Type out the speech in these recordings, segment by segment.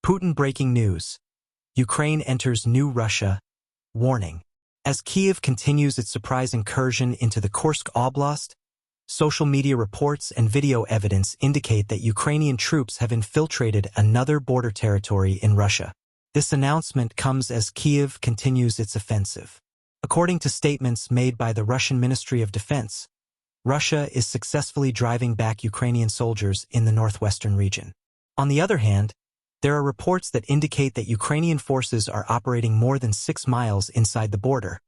Putin breaking news. Ukraine enters new Russia. Warning. As Kyiv continues its surprise incursion into the Kursk Oblast, social media reports and video evidence indicate that Ukrainian troops have infiltrated another border territory in Russia. This announcement comes as Kyiv continues its offensive. According to statements made by the Russian Ministry of Defense, Russia is successfully driving back Ukrainian soldiers in the northwestern region. On the other hand, there are reports that indicate that Ukrainian forces are operating more than 6 miles inside the border,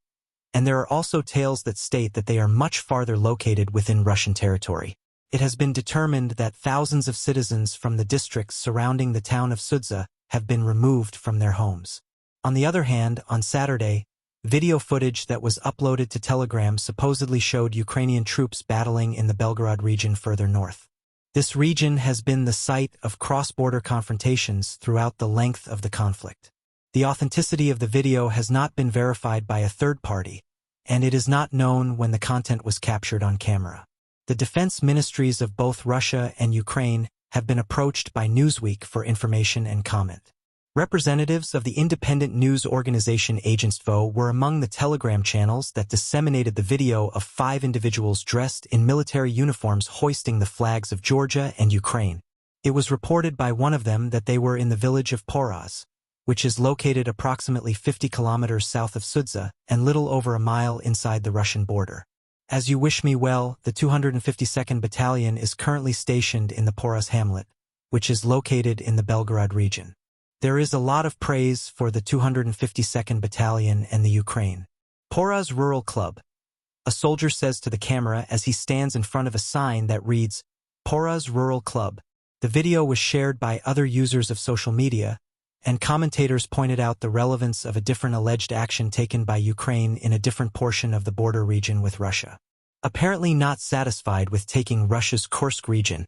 and there are also tales that state that they are much farther located within Russian territory. It has been determined that thousands of citizens from the districts surrounding the town of Sudza have been removed from their homes. On the other hand, on Saturday, video footage that was uploaded to Telegram supposedly showed Ukrainian troops battling in the Belgorod region further north. This region has been the site of cross-border confrontations throughout the length of the conflict. The authenticity of the video has not been verified by a third party, and it is not known when the content was captured on camera. The defense ministries of both Russia and Ukraine have been approached by Newsweek for information and comment. Representatives of the independent news organization Agentstvo were among the Telegram channels that disseminated the video of 5 individuals dressed in military uniforms hoisting the flags of Georgia and Ukraine. It was reported by one of them that they were in the village of Poraz, which is located approximately 50 kilometers south of Sudza and little over a mile inside the Russian border. As you wish me well, the 252nd Battalion is currently stationed in the Poraz hamlet, which is located in the Belgorod region. There is a lot of praise for the 252nd Battalion and the Ukraine. Poraz Rural Club. A soldier says to the camera as he stands in front of a sign that reads, Poraz Rural Club. The video was shared by other users of social media, and commentators pointed out the relevance of a different alleged action taken by Ukraine in a different portion of the border region with Russia. Apparently not satisfied with taking Russia's Kursk region,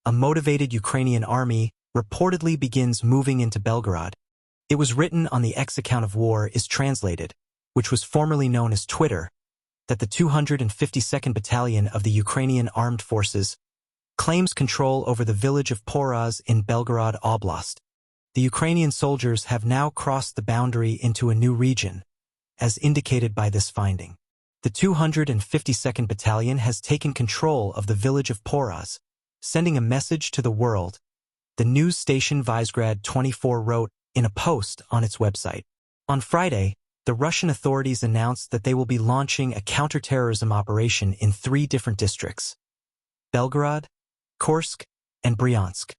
a motivated Ukrainian army reportedly begins moving into Belgorod. It was written on the X account of War is Translated, which was formerly known as Twitter, that the 252nd Battalion of the Ukrainian Armed Forces claims control over the village of Poraz in Belgorod Oblast. The Ukrainian soldiers have now crossed the boundary into a new region, as indicated by this finding. The 252nd Battalion has taken control of the village of Poraz, sending a message to the world, the news station Vyzgrad 24 wrote in a post on its website. On Friday, the Russian authorities announced that they will be launching a counterterrorism operation in 3 different districts: Belgorod, Kursk, and Bryansk.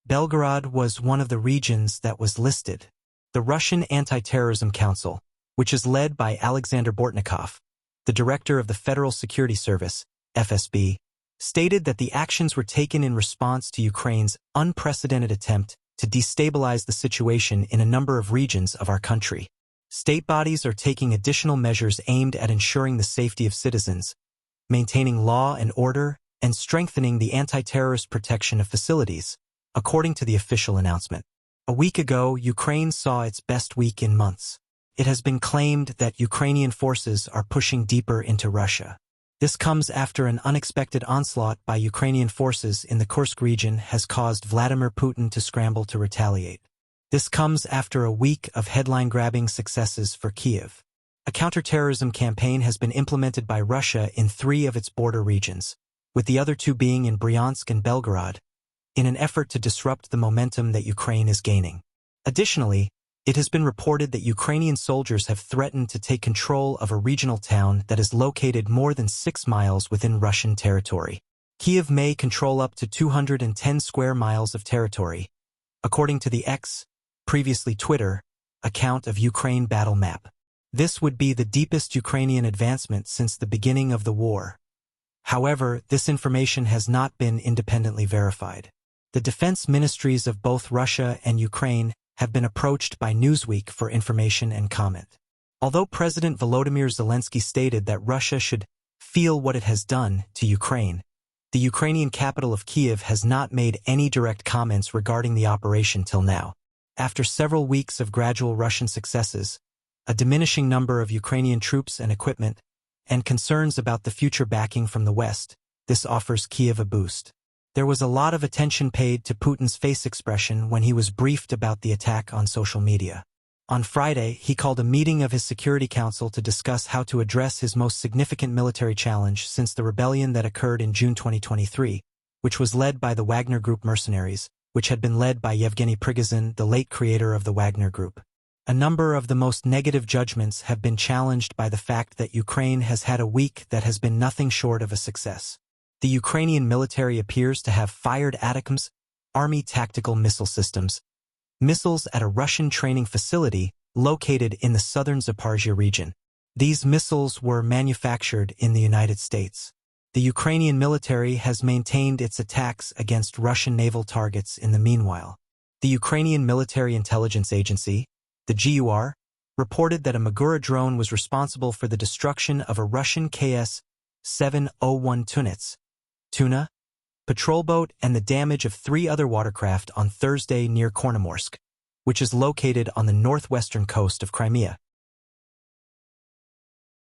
Belgorod was one of the regions that was listed. The Russian Anti-Terrorism Council, which is led by Alexander Bortnikov, the director of the Federal Security Service, FSB, stated that the actions were taken in response to Ukraine's unprecedented attempt to destabilize the situation in a number of regions of our country. State bodies are taking additional measures aimed at ensuring the safety of citizens, maintaining law and order, and strengthening the anti-terrorist protection of facilities, according to the official announcement. A week ago, Ukraine saw its best week in months. It has been claimed that Ukrainian forces are pushing deeper into Russia. This comes after an unexpected onslaught by Ukrainian forces in the Kursk region has caused Vladimir Putin to scramble to retaliate. This comes after a week of headline-grabbing successes for Kyiv. A counterterrorism campaign has been implemented by Russia in 3 of its border regions, with the other 2 being in Bryansk and Belgorod, in an effort to disrupt the momentum that Ukraine is gaining. Additionally, it has been reported that Ukrainian soldiers have threatened to take control of a regional town that is located more than 6 miles within Russian territory. Kyiv may control up to 210 square miles of territory, according to the X, previously Twitter, account of Ukraine battle map. This would be the deepest Ukrainian advancement since the beginning of the war. However, this information has not been independently verified. The defense ministries of both Russia and Ukraine have been approached by Newsweek for information and comment. Although President Volodymyr Zelensky stated that Russia should feel what it has done to Ukraine, the Ukrainian capital of Kyiv has not made any direct comments regarding the operation till now. After several weeks of gradual Russian successes, a diminishing number of Ukrainian troops and equipment, and concerns about the future backing from the West, this offers Kyiv a boost. There was a lot of attention paid to Putin's face expression when he was briefed about the attack on social media. On Friday, he called a meeting of his Security Council to discuss how to address his most significant military challenge since the rebellion that occurred in June 2023, which was led by the Wagner Group mercenaries, which had been led by Yevgeny Prigozhin, the late creator of the Wagner Group. A number of the most negative judgments have been challenged by the fact that Ukraine has had a week that has been nothing short of a success. The Ukrainian military appears to have fired ATACMS, Army Tactical Missile Systems, missiles at a Russian training facility located in the southern Zaporizhia region. These missiles were manufactured in the United States. The Ukrainian military has maintained its attacks against Russian naval targets in the meanwhile. The Ukrainian Military Intelligence Agency, the GUR, reported that a Magura drone was responsible for the destruction of a Russian KS-701 tuna patrol boat and the damage of 3 other watercraft on Thursday near Kornomorsk, which is located on the northwestern coast of Crimea.